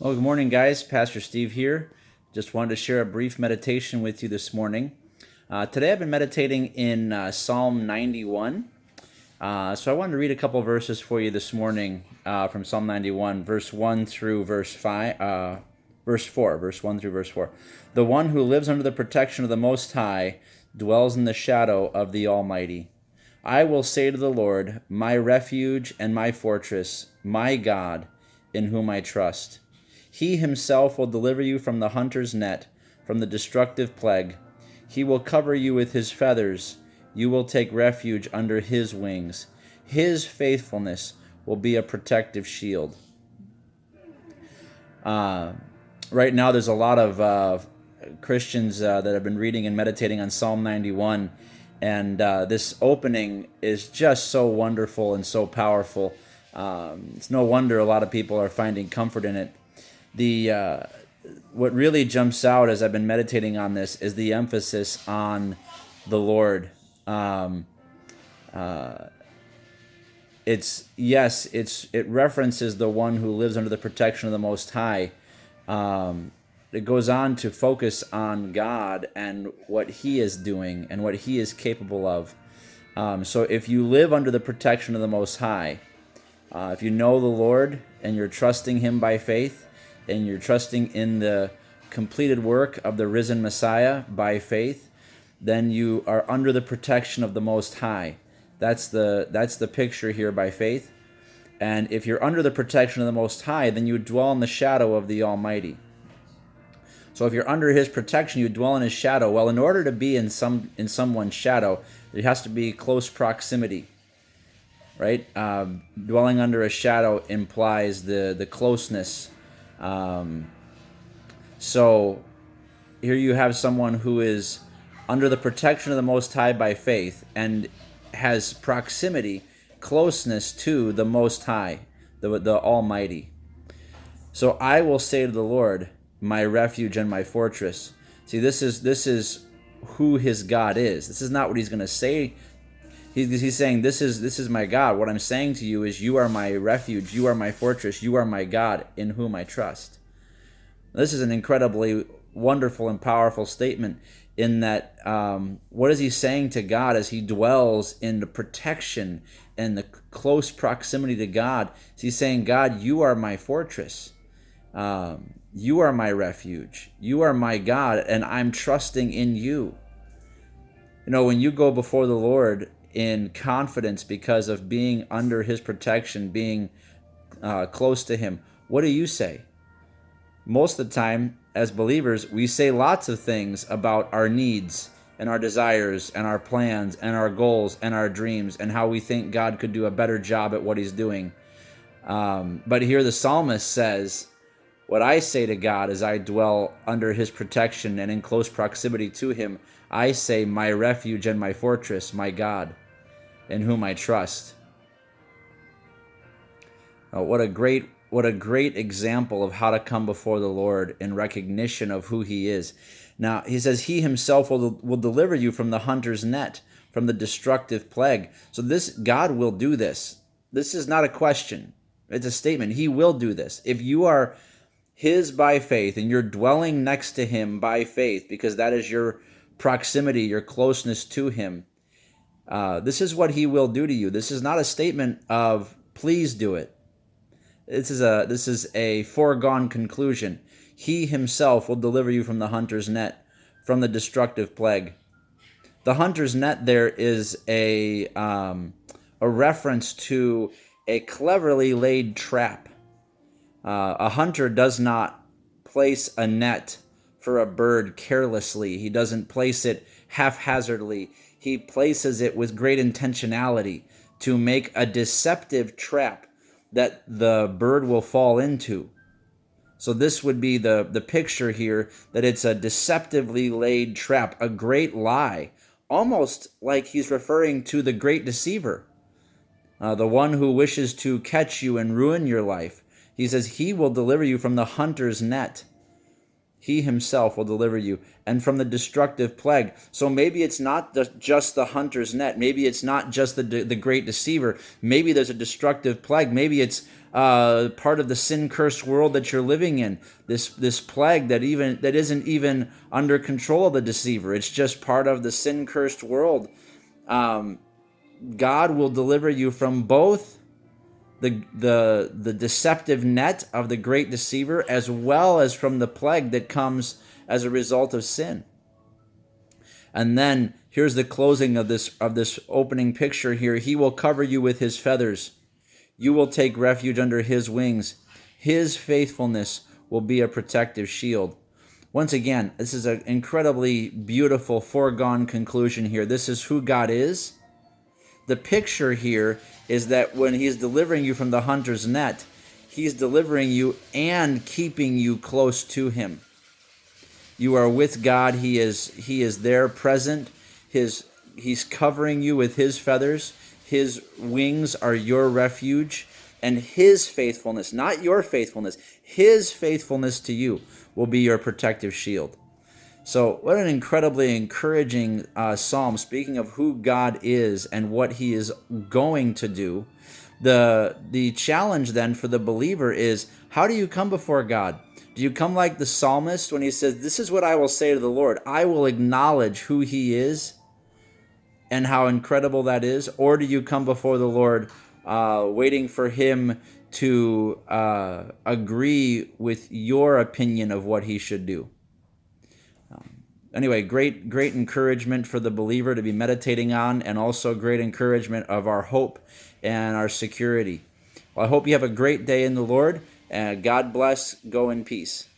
Well, good morning, guys. Pastor Steve here. Just wanted to share a brief meditation with you this morning. Today I've been meditating in Psalm 91. So I wanted to read a couple verses for you this morning from Psalm 91, verse 1 through verse 5, verse 4, verse 1 through verse 4. The one who lives under the protection of the Most High dwells in the shadow of the Almighty. I will say to the Lord, my refuge and my fortress, my God, in whom I trust. He himself will deliver you from the hunter's net, from the destructive plague. He will cover you with his feathers. You will take refuge under his wings. His faithfulness will be a protective shield. Right now, there's a lot of Christians that have been reading and meditating on Psalm 91, and this opening is just so wonderful and so powerful. It's no wonder a lot of people are finding comfort in it. What really jumps out as I've been meditating on this is the emphasis on the Lord. It references the one who lives under the protection of the Most High. It goes on to focus on God and what He is doing and what He is capable of. So if you live under the protection of the Most High, if you know the Lord and you're trusting Him by faith, and you're trusting in the completed work of the risen Messiah by faith, then you are under the protection of the Most High. That's the picture here by faith. And if you're under the protection of the Most High, then you dwell in the shadow of the Almighty. So if you're under His protection, you dwell in His shadow. Well, in order to be in someone's shadow, there has to be close proximity, right? Dwelling under a shadow implies the closeness. So here you have someone who is under the protection of the Most High by faith and has proximity, closeness to the Most High, the Almighty. So I will say to the Lord, my refuge and my fortress. See, this is who his God is. This is not what he's going to say. He's saying, this is my God. What I'm saying to you is, you are my refuge, you are my fortress, you are my God in whom I trust. This is an incredibly wonderful and powerful statement in that what is he saying to God as he dwells in the protection and the close proximity to God? He's saying, God, you are my fortress. You are my refuge. You are my God, and I'm trusting in you. You know, when you go before the Lord in confidence because of being under his protection, being close to him, what do you say? Most of the time, as believers, we say lots of things about our needs and our desires and our plans and our goals and our dreams and how we think God could do a better job at what he's doing. But here the psalmist says, what I say to God as I dwell under his protection and in close proximity to him, I say, my refuge and my fortress, my God, in whom I trust. What a great example of how to come before the Lord in recognition of who he is. Now, he says he himself will deliver you from the hunter's net, from the destructive plague. So God will do this. This is not a question. It's a statement. He will do this. If you are his by faith and you're dwelling next to him by faith, because that is your proximity, your closeness to him, this is what he will do to you. This is not a statement of please do it. This is a foregone conclusion. He himself will deliver you from the hunter's net, from the destructive plague. The hunter's net there is a reference to a cleverly laid trap. A hunter does not place a net for a bird carelessly. He doesn't place it haphazardly. He places it with great intentionality to make a deceptive trap that the bird will fall into. So this would be the picture here, that it's a deceptively laid trap, a great lie, almost like he's referring to the great deceiver, the one who wishes to catch you and ruin your life. He says he will deliver you from the hunter's net. He himself will deliver you, and from the destructive plague. So maybe it's not just the hunter's net. Maybe it's not just the great deceiver. Maybe there's a destructive plague. Maybe it's part of the sin-cursed world that you're living in. This plague that isn't even under control of the deceiver. It's just part of the sin-cursed world. God will deliver you from both the deceptive net of the great deceiver, as well as from the plague that comes as a result of sin. And then here's the closing of this opening picture here. He will cover you with his feathers. You will take refuge under his wings. His faithfulness will be a protective shield. Once again, this is an incredibly beautiful foregone conclusion here. This is who God is. The picture here is that when he's delivering you from the hunter's net, he's delivering you and keeping you close to him. You are with God. He is there present. He's covering you with his feathers. His wings are your refuge, and his faithfulness, not your faithfulness, his faithfulness to you will be your protective shield. So what an incredibly encouraging psalm, speaking of who God is and what he is going to do. The challenge then for the believer is, how do you come before God? Do you come like the psalmist when he says, this is what I will say to the Lord. I will acknowledge who he is and how incredible that is. Or do you come before the Lord waiting for him to agree with your opinion of what he should do? Anyway, great encouragement for the believer to be meditating on, and also great encouragement of our hope and our security. Well, I hope you have a great day in the Lord, and God bless. Go in peace.